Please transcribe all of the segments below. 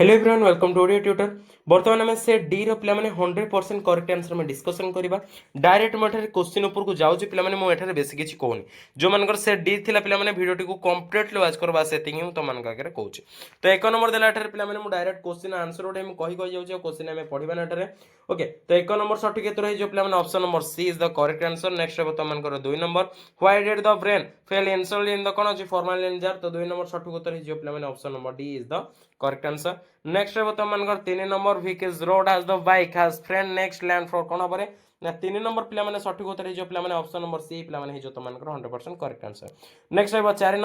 Hello everyone welcome to audio tutor. बर्तमान आम से डी रो पिला 100% करेक्ट आंसर में डिस्कसन करबा। डायरेक्ट मो एठारे क्वेश्चन ऊपर को जाउची पिला माने मो एठारे बेसी किछि कहूनी। जो मानकर से डी थिला पिला माने वीडियो टिको कंप्लीटली वाच करबा सेटिंग ही तो मान का कहूची। तो एक नंबर देला एठारे पिला माने मो डायरेक्ट क्वेश्चन आंसर ओडे हम कहि जाउची क्वेश्चन हमें पढिबा ना एठारे। ओके तो एक नंबर सठिक उत्तर है जो पिला माने option number C is the correct answer. Next है तो मान कर 2 number why did the brain fail insult in the कोन अछि फॉर्मल जार। तो 2 नंबर सठिक उत्तर है जो पिला माने option number D is the correct answer. Next है तो मान 3 number which road has the bike has friend next land for कोन हबरे ना 3 नंबर पिला माने सठिक उत्तर है जो पिला माने ऑप्शन नंबर सी पिला माने है जो तो मान 100% करेक्ट आंसर। नेक्स्ट है 4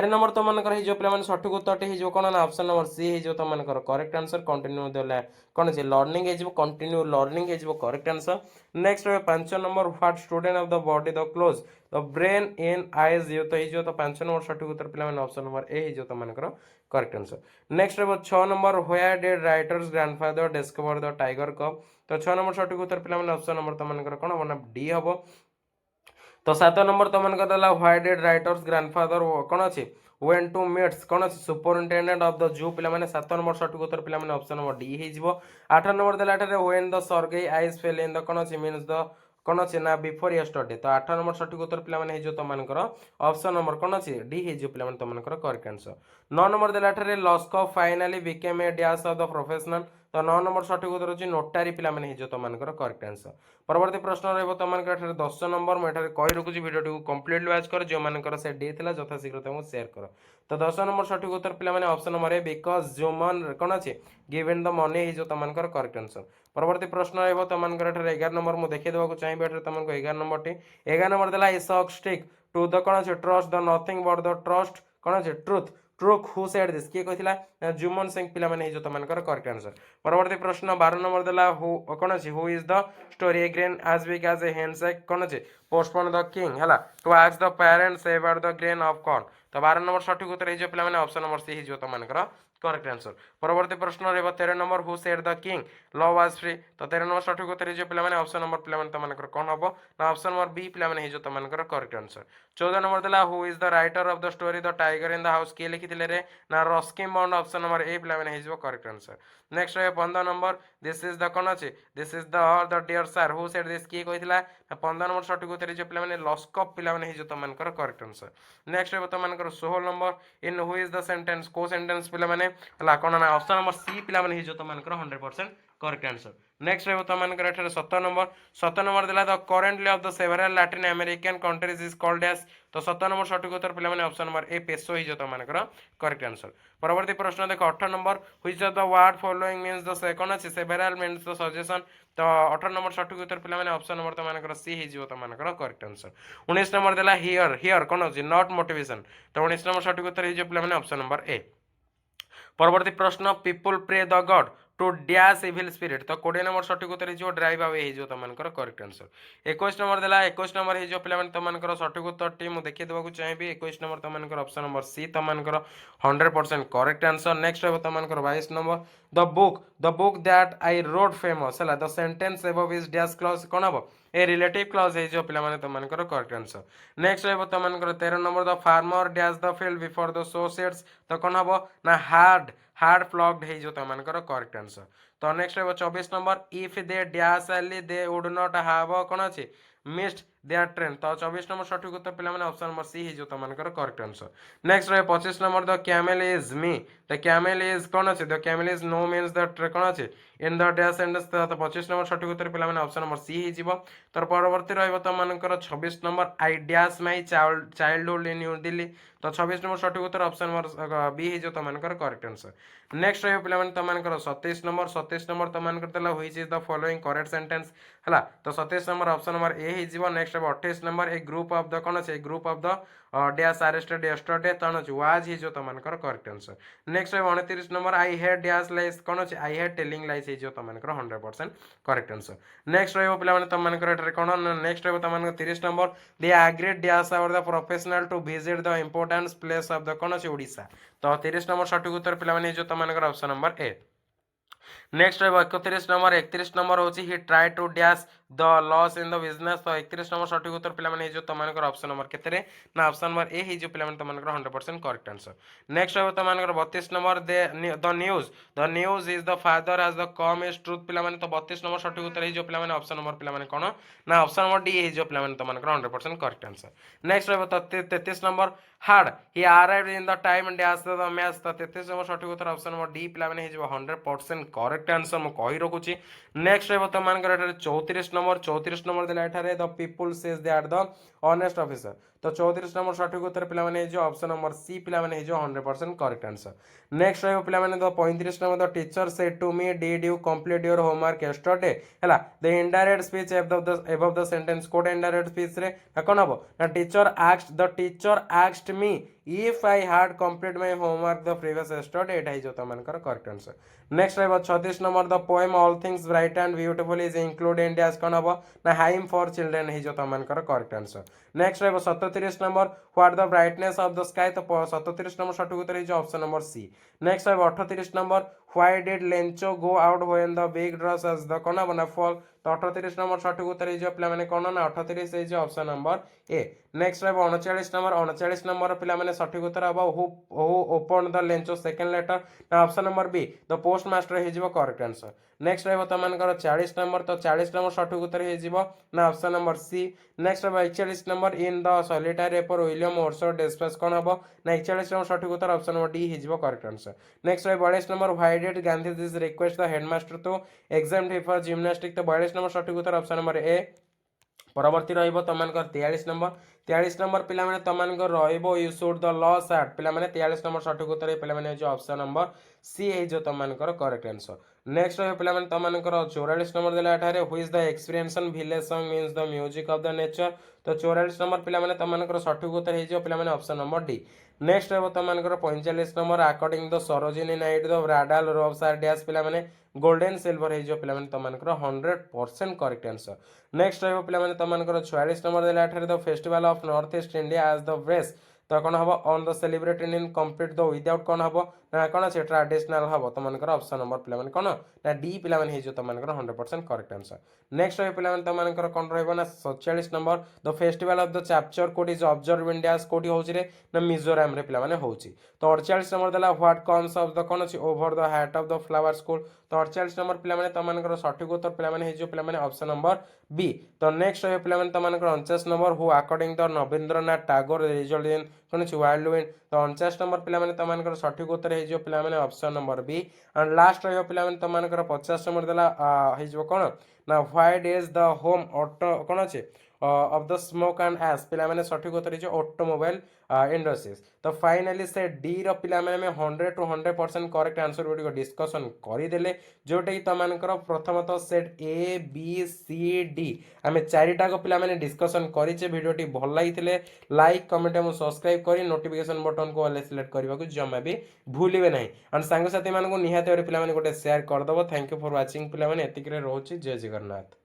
नंबर तो मान है जो पिला माने सठिक उत्तर है जो कोन ना ऑप्शन नंबर सी है जो तो मान correct answer. Continue the cone छै लर्निंग है जो कंटिन्यू लर्निंग है जो करेक्ट आंसर। नेक्स्ट है 5 number what student of the body the close the brain in eyes यो तो है जो तो 5 नंबर सठिक उत्तर पिला माने ऑप्शन नंबर ए है जो तो मान करेक्ट आंसर। नेक्स्ट है 6 number where did writers grandfather discover the tiger cup. तो 6 नंबर सठिक उत्तर पिला माने ऑप्शन नंबर तो मान कोन हो ना डी हबो। तो 7 नंबर तो मान देला व्हाई डिड राइटर्स ग्रैंडफादर कोन अछि वेन टू मीट्स कोन अछि सुपरिटेंडेंट ऑफ द जू पिला माने 7 नंबर सठिक उत्तर पिला माने ऑप्शन नंबर डी हे जिवो। 8 नंबर देला एठारे when the Sergei eyes fell in the कोन अछि मीन्स द कोन अछि ना बिफोर यस्टरडे। तो 8 नंबर सठिक उत्तर पिला माने हे जो तो मानकर ऑप्शन नंबर कोन अछि डी हे जो पिला माने तो मानकर करेक्ट आंसर। 9 नंबर देला एठारे लॉस्को finally became a dash of the professional. तो 9 नंबर सठिक उत्तर अछि नोटारी पिला माने हे जो तो मानकर करेक्ट आंसर। परवर्ती प्रश्न रहबो तो मानकर एठारे 10 नंबर मैं एठारे कहि रखुची वीडियो को कंप्लीटली वाच कर जो मानकर से डी थिला यथा शीघ्र तुमको शेयर कर। तो 10 नंबर सठिक उत्तर पिला माने option number A because human कोन अछि गिवन द मनी हे जो तो मानकर करेक्ट आंसर। परवर्ती प्रश्न रहबो तो मानकर एठारे 11 नंबर मु देखि देबा को चाहिबे एठारे तुमको 11 नंबर टी 11 नंबर देला a sock stick to the कोन अछि trust the nothing but the trust कोन अछि truth truth who said this किए कहितला जुमन सिंह पिला माने हे जो तो मानकर करेक्ट आंसर। परवर्ती प्रश्न 12 नंबर देला हु कोन अछि who is the story again as big as a handshake कोन अछि पोस्टपोन द किंग हला to ask the parents about the grain of corn. तो 12 नंबर सठिक उत्तर हे जो पिला माने ऑप्शन नंबर सी हे जो तो मानकर करेक्ट आंसर। परवर्ती प्रश्न रहबो 13 number who said the king love was free. तो 13 नंबर सठिक उत्तर हे जो पिला माने ऑप्शन नंबर पिला माने तो मानकर कोन हबो ना ऑप्शन नंबर बी पिला माने हे जो तो मानकर करेक्ट आंसर। 14 नंबर देला who is the writer of the story the tiger in the house किए लिखिथिले रे ना Ruskin Bond option number A पिला माने हे जो करेक्ट आंसर। नेक्स्ट है 15 नंबर दिस इज द कोन अछि this is the dear sir who said this किए कहितला 15 नंबर सठिक उत्तर जो पिला माने लॉस्कप पिला माने हे जो तो मानकर करेक्ट आंसर। नेक्स्ट है तो मानकर 16 number in who is the sentence को सेंटेंस पिला माने हला कोन ना ऑप्शन नंबर सी पिला माने हे जो तो मानकर 100% करेक्ट आंसर। नेक्स्ट है तो मानकर एठारे 17 नंबर देला the currently of the several Latin American countries is called as. तो 17 नंबर सठिक उत्तर पिला माने ऑप्शन नंबर ए पेसो ही जो तो मानकर करेक्ट आंसर। परवर्ती प्रश्न देखो 18 number which of the word following means the second अछि सेवरल मींस द सजेशन। तो 18 नंबर सठिक उत्तर पिला माने ऑप्शन नंबर तो मानकर सी ही जो तो मानकर करेक्ट आंसर। 19 नंबर देला हियर हियर कोन अछि नॉट मोटिवेशन। तो 19 नंबर सठिक उत्तर ही जो पिला माने ऑप्शन नंबर ए। परवर्ती प्रश्न people pray the God to dash evil spirit. तो 20 नंबर सठिक उत्तर जो ड्राइव अवे हे जो तो मानकर करेक्ट आंसर। 21 नंबर देला 21 नंबर हे जो पिला माने तो मानकर सठिक उत्तर टी मु देखि देबा को चाहिबी 21 नंबर तो मानकर ऑप्शन नंबर सी तो मानकर 100% करेक्ट आंसर। नेक्स्ट है तो मानकर 22 number the book that I road famous हला the sentence above is dash clause कोन हबो ए रिलेटिव क्लॉज है जो पिला माने तो मानकर करेक्ट आंसर। नेक्स्ट है तो मानकर 13 number the farmer dash the field before the so sets. तो कोन हबो ना हार्ड फ्लॉग्ड है जो तो मानकर करेक्ट आंसर। तो नेक्स्ट है 24 number if they dash early they would not have कोन अछि मिस्ड देयर ट्रेन। तो 24 नंबर सठिक उत्तर पिला माने ऑप्शन नंबर सी ही जो तो मानकर करेक्ट आंसर। नेक्स्ट है 25 number the camel is me the camel is कोन अछि the camel is no means the कोन अछि इन द डैश सेंटेंस। तो 25 नंबर सठिक उत्तर पिला माने ऑप्शन नंबर सी ही जीवो। तर परवर्ती रहइबो तो मानकर 26 number I dash my childhood in new Delhi. तो 26 नंबर सठिक उत्तर ऑप्शन नंबर बी ही जो तो मानकर करेक्ट आंसर। नेक्स्ट रहइबो पिला माने तो मानकर 27 नंबर तो मानकर देला which is the following correct sentence हला। तो 27 नंबर ऑप्शन नंबर ए ही जीवो। नेक्स्ट है 28 number a group of the कोन अछि a group of the dash arrested yesterday तो अछि वाज ही जो तो मानकर करेक्ट आंसर। नेक्स्ट है 29 नंबर आई हेड डैश लाइज कोन अछि आई हेड टेलिंग लाइज ही जो तो मानकर 100% करेक्ट आंसर। नेक्स्ट रहइबो पिला माने तो मानकर एठारे कोन नेक्स्ट रहइबो तो मानकर 30 number they agreed dash our the professional to visit the important place of the कोन अछि ओडिसा। तो 30 नंबर सठिक उत्तर पिला माने जो तो मानकर ऑप्शन नंबर ए। नेक्स्ट है 31 नंबर 31 नंबर होची he try to dash the loss in the business. तो 31 नंबर सठिक उत्तर पे जो तुम ऑप्शन नंबर के ना ऑप्शन नंबर ए हो पे तुम 100% करेक्ट आंसर। नेक्स्ट रहा तुम 32 number the news is the father as the come is truth पे तो 32 नंबर सठिक उत्तर हो पे ऑप्शन नंबर पे कौन ना ऑप्शन नंबर डी हो पे तुम 100% करेक्ट आंसर। नेक्स्ट रहा 33 number hard he arrived in the time dash the match. तो 33 नंबर सठिक उत्तर ऑप्शन नंबर डी पे 100% करेक्ट आंसर मु कहि रखुची। नेक्स्ट रहा तुम 34 नंबर देला एठारे the people says that the honest officer. तो 34 नंबर सठिक उत्तर पे जो ऑप्शन नंबर सी पे 100% करेक्ट आंसर। नेक्स्ट रहा पे the 35 number the teacher said to me did you complete your homework yesterday हैला the indirect speech above the sentence कोड इनडायरेक्ट स्पीच रे कौन हम ना teacher asked me if I had complete my homework the previous yesterday एटा ही जो तमनकर करेक्ट आंसर। नेक्स्ट रहा 36 number the poem all things bright and beautiful is include in dash कौन हम ना हाइम फॉर चिल्ड्रेन ही जो तमनकर करेक्ट आंसर। नेक्स्ट रहा 37 number what the brightness of the sky. तो 37 नंबर सठिक उत्तर हो ऑप्शन नंबर सी। नेक्स्ट रहा 38 number why did Lencho go out when the big drops as the कौन हम ना फॉल। तो 38 नंबर सठिक उत्तर हो पे कौन ना 38 ऑप्शन नंबर ए। नेक्स्ट रहा 39 नंबर पे सठिक उत्तर हम who open the Lencho second letter ना option number B the post master हो करेक्ट आंसर। नेक्स्ट रहा तुम 40 नंबर। तो 40 नंबर सठिक उत्तर हो ना ऑप्शन नंबर सी। नेक्स्ट रहा 41 number in the solitary reaper William ओरसो डिस्पेस कौन हम ना 41 नंबर सठिक उत्तर ऑप्शन नंबर डी हो करेक्ट आंसर। नेक्स्ट रहा 42 number why did Gandhi this request the headmaster to exam him for gymnastic. तो 42 नंबर सठिक उत्तर ऑप्शन नंबर ए। परवर्ती रहिबो तमनकर 43 नंबर पिला माने तमनकर रहिबो you should the law set पिला माने 43 नंबर सठिक उत्तर पिला माने जो ऑप्शन नंबर सी है जो तमनकर करेक्ट आंसर। नेक्स्ट रहिबो पिला माने तमनकर 44 नंबर देला एठारे who is the experiencing village song means the music of the nature. तो 44 नंबर पिला माने तमनकर सठिक उत्तर हे जो पिला माने ऑप्शन नंबर डी। नेक्स्ट रहिबो तमनकर 45 number according the Sarojini Naidu the bridal robes are dash पिला माने गोल्डन सिल्वर है जो पिला माने तमनकर 100% करेक्ट आंसर। नेक्स्ट रहिबो पिला माने तमनकर 46 नंबर देला एठारे the festival of North East India as the west. तो कौन हम on the celebrated in complete the without कौन हम ना कौन अच्छे ट्राडिशनल हम तुमकर ऑप्शन नंबर पे कौन ना डी पे तुमकर 100% करेक्ट आंसर। नेक्स्ट रही पे तुमकर कौन रहा 47 number the festival of the Chapchar Kut is observe in dash कोडी हो ना मिजोराम रे पे हो। तो 48 नंबर देला व्हाट कम्स ऑफ द कौन अच्छी over the hat of the flower school. तो 48 नंबर पे तुमकर सठिक उत्तर पे ऑप्शन नंबर बी। तो नेक्स्ट रही पे तुमकर 49 number who according the Rabindranath Tagore result in कौन अच्छी वाइल्ड विंड। तो 49 नंबर पे तुमकर सठिक उत्तर पे option number B. And last रही पे तुमकर 50 नंबर देला कौन ना white is the home auto कौन अच्छे ऑफ द स्मोक एंड एस पे सठिक उत्तर ऑटोमोबाइल इंडस्ट्रीज। तो फाइनाली से डी पे 100 to 100% correct answer good discussion करदे जोटा कि तुम प्रथमतः set A B C D आम चारिटा पे डिस्कसन करें। भिडियोटी भल लगी लाइक कमेंट और सब्सक्राइब कर नोटिफिकेशन बटन को सिलेक्ट करने को जमा भी भूलिए ना। एंड सांगसाथी मानक निहाती पे गोटे शेयर करदेव। थैंक यू फॉर वाचिंग पे रोचे। जय जगन्नाथ।